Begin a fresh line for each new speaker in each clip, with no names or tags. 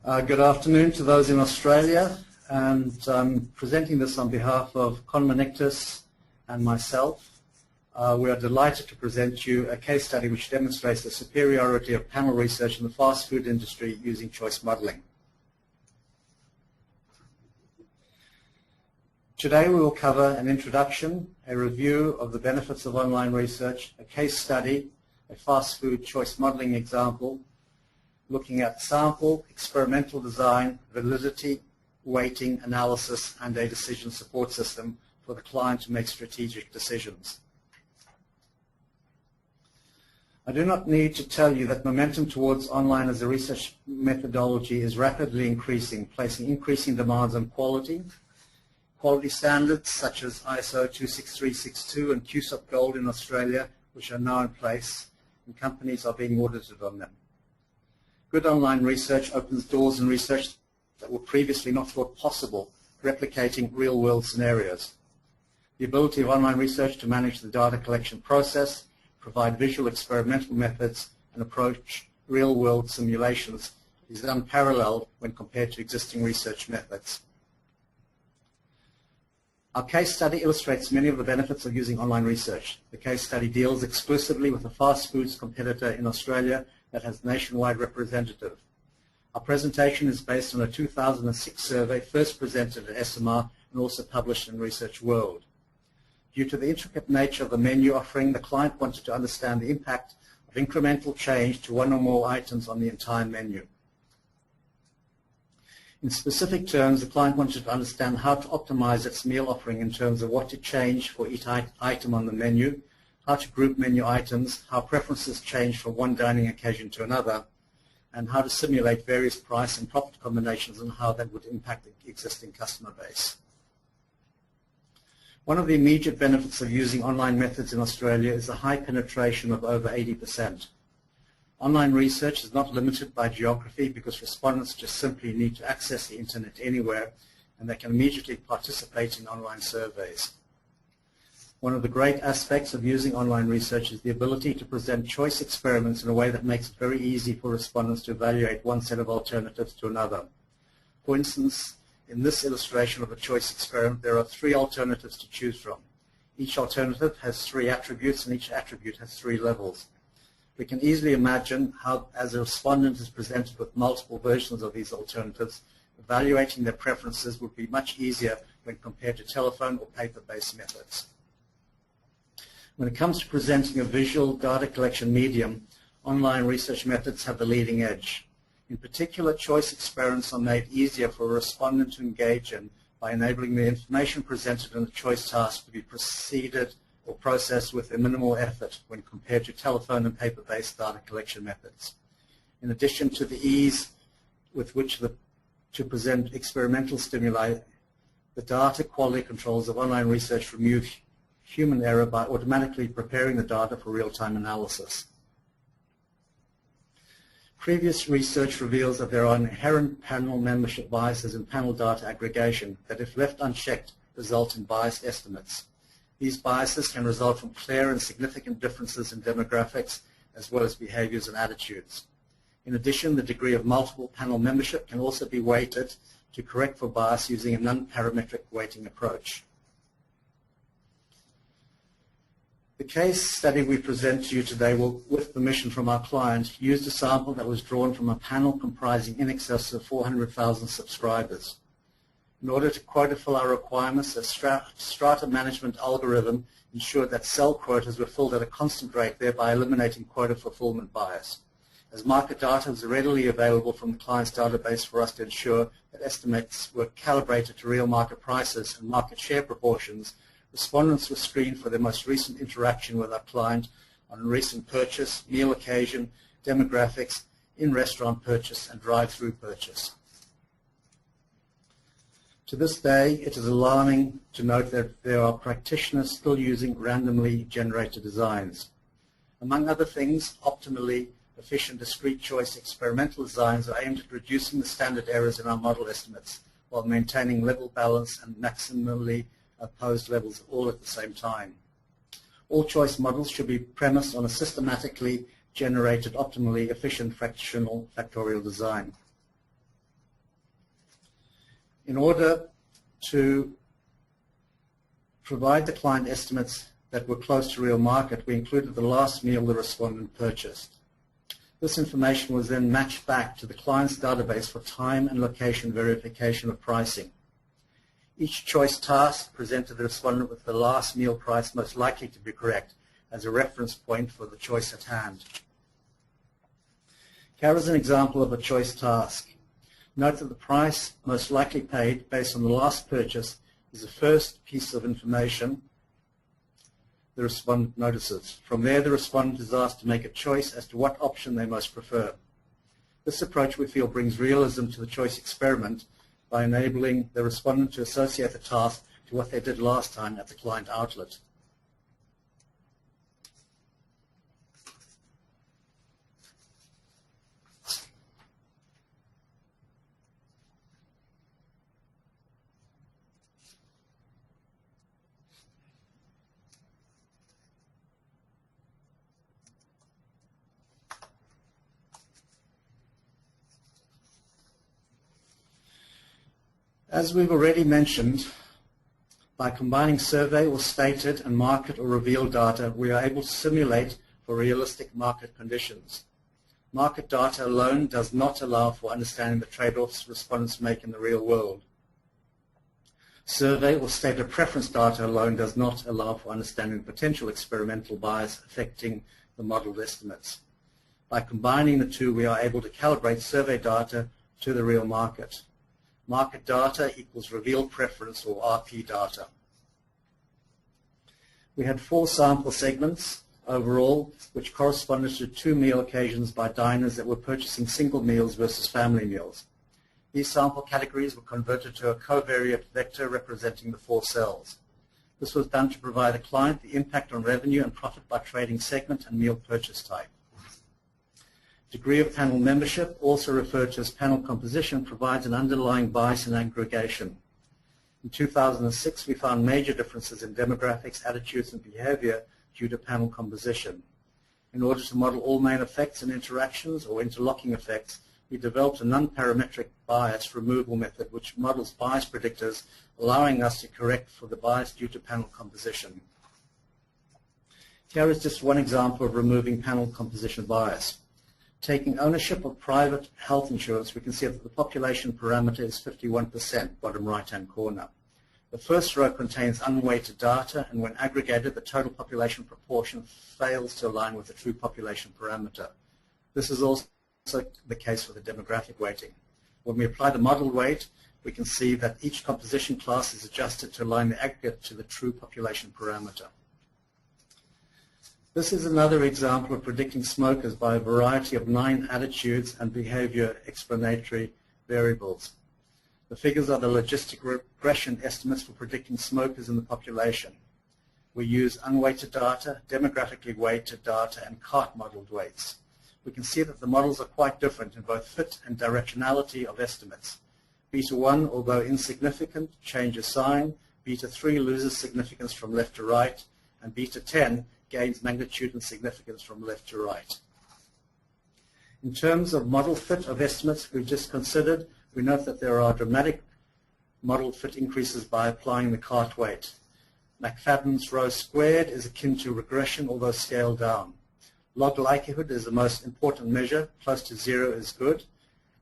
Good afternoon to those in Australia, and I'm presenting this on behalf of Menictas and myself. We are delighted to present you a case study which demonstrates the superiority of panel research in the fast food industry using choice modeling. Today we will cover an introduction, a review of the benefits of online research, a case study, a fast food choice modeling example, looking at sample, experimental design, validity, weighting, analysis, and a decision support system for the client to make strategic decisions. I do not need to tell you that momentum towards online as a research methodology is rapidly increasing, placing increasing demands on quality. Quality standards such as ISO 26362 and QSOP Gold in Australia, which are now in place, and companies are being audited on them. Good online research opens doors in research that were previously not thought possible, replicating real-world scenarios. The ability of online research to manage the data collection process, provide visual experimental methods, and approach real-world simulations is unparalleled when compared to existing research methods. Our case study illustrates many of the benefits of using online research. The case study deals exclusively with a fast foods competitor in Australia that has nationwide representative. Our presentation is based on a 2006 survey first presented at SMR and also published in Research World. Due to the intricate nature of the menu offering, the client wanted to understand the impact of incremental change to one or more items on the entire menu. In specific terms, the client wanted to understand how to optimize its meal offering in terms of what to change for each item on the menu, how to group menu items, how preferences change from one dining occasion to another, and how to simulate various price and profit combinations and how that would impact the existing customer base. One of the immediate benefits of using online methods in Australia is the high penetration of over 80%. Online research is not limited by geography because respondents just simply need to access the internet anywhere and they can immediately participate in online surveys. One of the great aspects of using online research is the ability to present choice experiments in a way that makes it very easy for respondents to evaluate one set of alternatives to another. For instance, in this illustration of a choice experiment, there are 3 alternatives to choose from. Each alternative has 3 attributes and each attribute has 3 levels. We can easily imagine how, as a respondent is presented with multiple versions of these alternatives, evaluating their preferences would be much easier when compared to telephone or paper-based methods. When it comes to presenting a visual data collection medium, online research methods have the leading edge. In particular, choice experiments are made easier for a respondent to engage in by enabling the information presented in the choice task to be preceded or processed with a minimal effort when compared to telephone and paper-based data collection methods. In addition to the ease with which to present experimental stimuli, the data quality controls of online research remove human error by automatically preparing the data for real-time analysis. Previous research reveals that there are inherent panel membership biases in panel data aggregation that, if left unchecked, result in biased estimates. These biases can result from clear and significant differences in demographics as well as behaviors and attitudes. In addition, the degree of multiple panel membership can also be weighted to correct for bias using a non-parametric weighting approach. The case study we present to you today will, with permission from our client, use a sample that was drawn from a panel comprising in excess of 400,000 subscribers. In order to quota fill our requirements, a strata management algorithm ensured that cell quotas were filled at a constant rate, thereby eliminating quota fulfillment bias. As market data was readily available from the client's database for us to ensure that estimates were calibrated to real market prices and market share proportions, respondents were screened for their most recent interaction with our client on recent purchase, meal occasion, demographics, in-restaurant purchase, and drive-through purchase. To this day, it is alarming to note that there are practitioners still using randomly generated designs. Among other things, optimally efficient discrete choice experimental designs are aimed at reducing the standard errors in our model estimates while maintaining level balance and maximally opposed levels all at the same time. All choice models should be premised on a systematically generated, optimally efficient fractional factorial design. In order to provide the client estimates that were close to real market, we included the last meal the respondent purchased. This information was then matched back to the client's database for time and location verification of pricing. Each choice task presented the respondent with the last meal price most likely to be correct as a reference point for the choice at hand. Here is an example of a choice task. Note that the price most likely paid based on the last purchase is the first piece of information the respondent notices. From there, the respondent is asked to make a choice as to what option they most prefer. This approach, we feel, brings realism to the choice experiment by enabling the respondent to associate the task to what they did last time at the client outlet. As we've already mentioned, by combining survey or stated and market or revealed data, we are able to simulate for realistic market conditions. Market data alone does not allow for understanding the trade-offs respondents make in the real world. Survey or stated preference data alone does not allow for understanding the potential experimental bias affecting the modeled estimates. By combining the two, we are able to calibrate survey data to the real market. Market data equals revealed preference, or RP data. We had 4 sample segments overall, which corresponded to 2 meal occasions by diners that were purchasing single meals versus family meals. These sample categories were converted to a covariate vector representing the 4 cells. This was done to provide the client the impact on revenue and profit by trading segment and meal purchase type. Degree of panel membership, also referred to as panel composition, provides an underlying bias in aggregation. In 2006, we found major differences in demographics, attitudes, and behavior due to panel composition. In order to model all main effects and interactions or interlocking effects, we developed a non-parametric bias removal method which models bias predictors, allowing us to correct for the bias due to panel composition. Here is just one example of removing panel composition bias. Taking ownership of private health insurance, we can see that the population parameter is 51%, bottom right-hand corner. The first row contains unweighted data, and when aggregated, the total population proportion fails to align with the true population parameter. This is also the case for the demographic weighting. When we apply the model weight, we can see that each composition class is adjusted to align the aggregate to the true population parameter. This is another example of predicting smokers by a variety of 9 attitudes and behavior explanatory variables. The figures are the logistic regression estimates for predicting smokers in the population. We use unweighted data, demographically weighted data, and cart modeled weights. We can see that the models are quite different in both fit and directionality of estimates. Beta 1, although insignificant, changes sign. Beta 3 loses significance from left to right, and beta 10 gains magnitude and significance from left to right. In terms of model fit of estimates we've just considered, we note that there are dramatic model fit increases by applying the cart weight. McFadden's rho squared is akin to regression, although scaled down. Log likelihood is the most important measure. Close to 0 is good.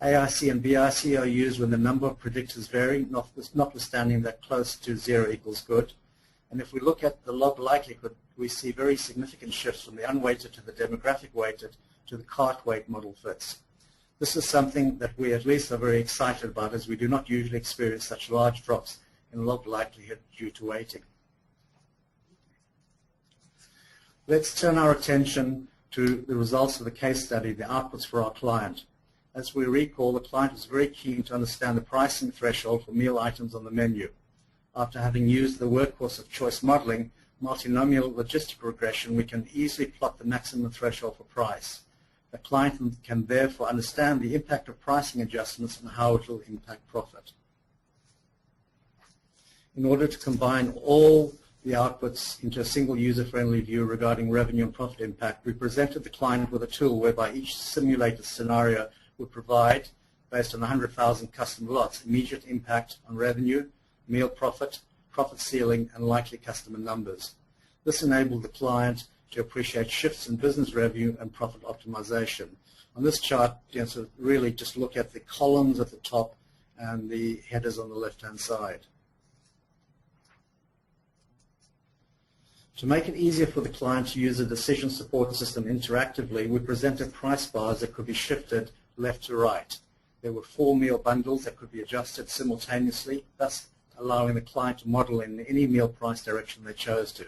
AIC and BIC are used when the number of predictors vary, notwithstanding that close to 0 equals good. And if we look at the log likelihood, we see very significant shifts from the unweighted to the demographic weighted to the cart weight model fits. This is something that we at least are very excited about, as we do not usually experience such large drops in log likelihood due to weighting. Let's turn our attention to the results of the case study, the outputs for our client. As we recall, the client was very keen to understand the pricing threshold for meal items on the menu. After having used the workhorse of choice modeling, multinomial logistic regression, we can easily plot the maximum threshold for price. The client can therefore understand the impact of pricing adjustments and how it will impact profit. In order to combine all the outputs into a single user-friendly view regarding revenue and profit impact, we presented the client with a tool whereby each simulated scenario would provide, based on 100,000 customer lots, immediate impact on revenue, meal profit, profit ceiling, and likely customer numbers. This enabled the client to appreciate shifts in business revenue and profit optimization. On this chart, so really just look at the columns at the top and the headers on the left-hand side. To make it easier for the client to use the decision support system interactively, we presented price bars that could be shifted left to right. There were 4 meal bundles that could be adjusted simultaneously, thus allowing the client to model in any meal price direction they chose to.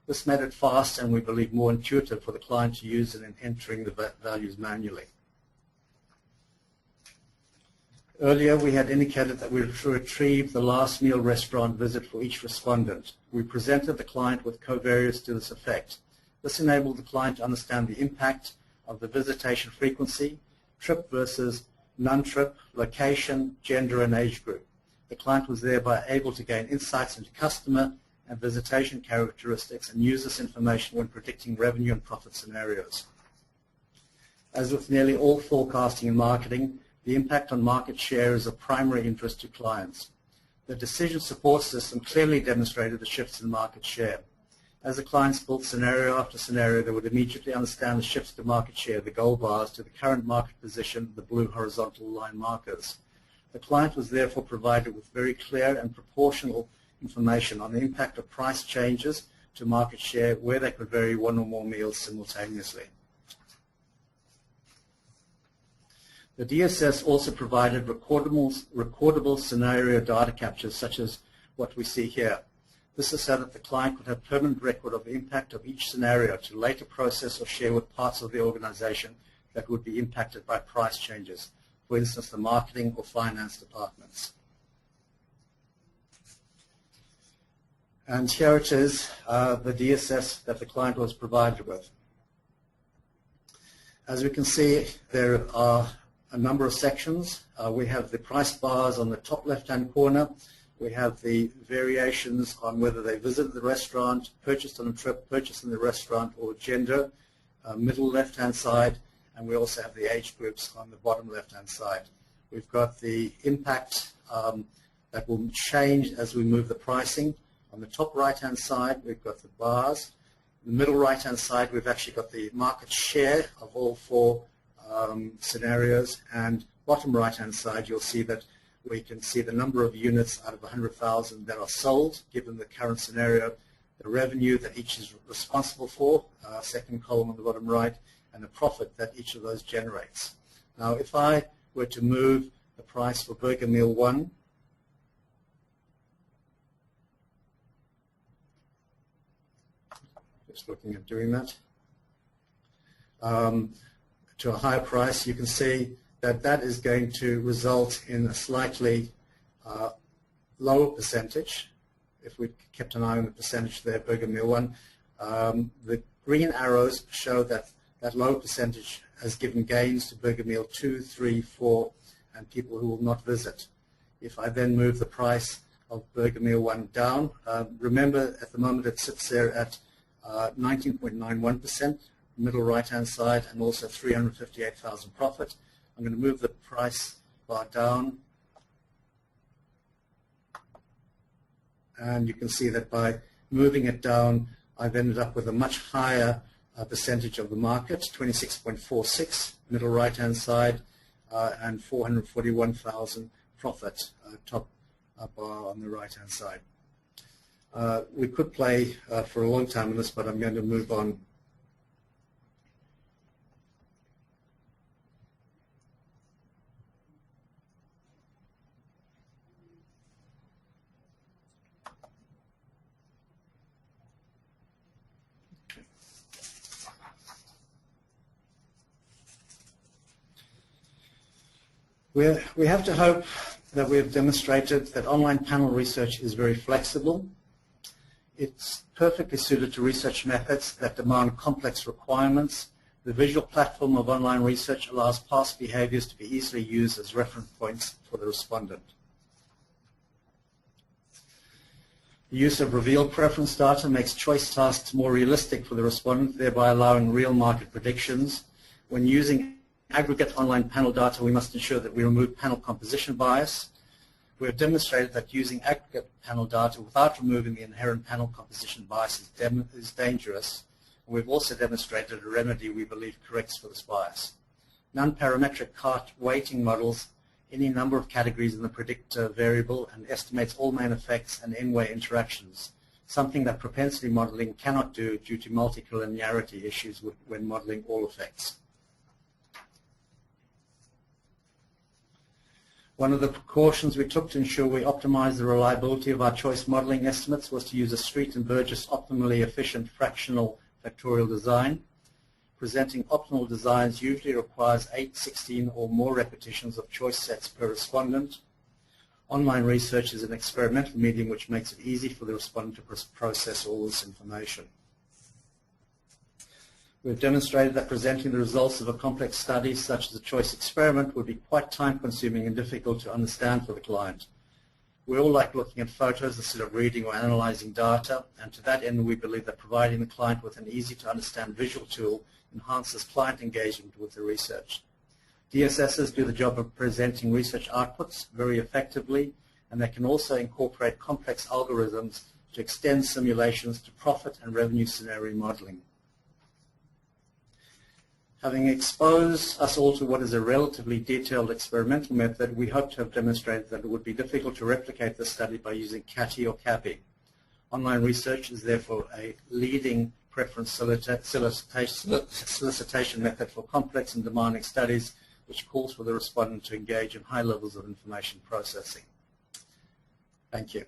This made it fast and we believe more intuitive for the client to use it in entering the values manually. Earlier, we had indicated that we would retrieve the last meal restaurant visit for each respondent. We presented the client with covariates to this effect. This enabled the client to understand the impact of the visitation frequency, trip versus non-trip, location, gender, and age group. The client was thereby able to gain insights into customer and visitation characteristics and use this information when predicting revenue and profit scenarios. As with nearly all forecasting and marketing, the impact on market share is of primary interest to clients. The decision support system clearly demonstrated the shifts in market share. As the clients built scenario after scenario, they would immediately understand the shifts to market share, the gold bars, to the current market position, the blue horizontal line markers. The client was therefore provided with very clear and proportional information on the impact of price changes to market share where they could vary 1 or more meals simultaneously. The DSS also provided recordable scenario data captures such as what we see here. This is so that the client could have permanent record of the impact of each scenario to later process or share with parts of the organization that would be impacted by price changes, for instance, the marketing or finance departments. And here it is, the DSS that the client was provided with. As we can see, there are a number of sections. We have the price bars on the top left-hand corner. We have the variations on whether they visited the restaurant, purchased on a trip, purchased in the restaurant, or gender, middle left-hand side, and we also have the age groups on the bottom left-hand side. We've got the impact that will change as we move the pricing. On the top right-hand side, we've got the bars. In the middle right-hand side, we've actually got the market share of all 4 scenarios, and bottom right-hand side, you'll see that we can see the number of units out of 100,000 that are sold, given the current scenario, the revenue that each is responsible for, second column on the bottom right, and the profit that each of those generates. Now, if I were to move the price for Burger Meal 1, just looking at doing that, to a higher price, you can see that that is going to result in a slightly lower percentage. If we kept an eye on the percentage there, Burger Meal 1, the green arrows show that that lower percentage has given gains to Burger Meal 2, 3, 4, and people who will not visit. If I then move the price of Burger Meal 1 down, remember at the moment it sits there at 19.91%, middle right-hand side, and also 358,000 profit. I'm going to move the price bar down, and you can see that by moving it down, I've ended up with a much higher percentage of the market, 26.46, middle right-hand side, and 441,000 profit, top bar on the right-hand side. We could play for a long time on this, but I'm going to move on. We have to hope that we have demonstrated that online panel research is very flexible. It's perfectly suited to research methods that demand complex requirements. The visual platform of online research allows past behaviors to be easily used as reference points for the respondent. The use of revealed preference data makes choice tasks more realistic for the respondent, thereby allowing real market predictions. When using aggregate online panel data, we must ensure that we remove panel composition bias. We have demonstrated that using aggregate panel data without removing the inherent panel composition bias is dangerous. We've also demonstrated a remedy we believe corrects for this bias. Non-parametric cart weighting models any number of categories in the predictor variable and estimates all main effects and n-way interactions, something that propensity modeling cannot do due to multicollinearity issues when modeling all effects. One of the precautions we took to ensure we optimize the reliability of our choice modeling estimates was to use a Street and Burgess optimally efficient fractional factorial design. Presenting optimal designs usually requires 8, 16 or more repetitions of choice sets per respondent. Online research is an experimental medium which makes it easy for the respondent to process all this information. We've demonstrated that presenting the results of a complex study such as a choice experiment would be quite time-consuming and difficult to understand for the client. We all like looking at photos instead of reading or analyzing data, and to that end we believe that providing the client with an easy-to-understand visual tool enhances client engagement with the research. DSSs do the job of presenting research outputs very effectively, and they can also incorporate complex algorithms to extend simulations to profit and revenue scenario modeling. Having exposed us all to what is a relatively detailed experimental method, we hope to have demonstrated that it would be difficult to replicate this study by using CATI or CAPI. Online research is therefore a leading preference solicitation method for complex and demanding studies, which calls for the respondent to engage in high levels of information processing. Thank you.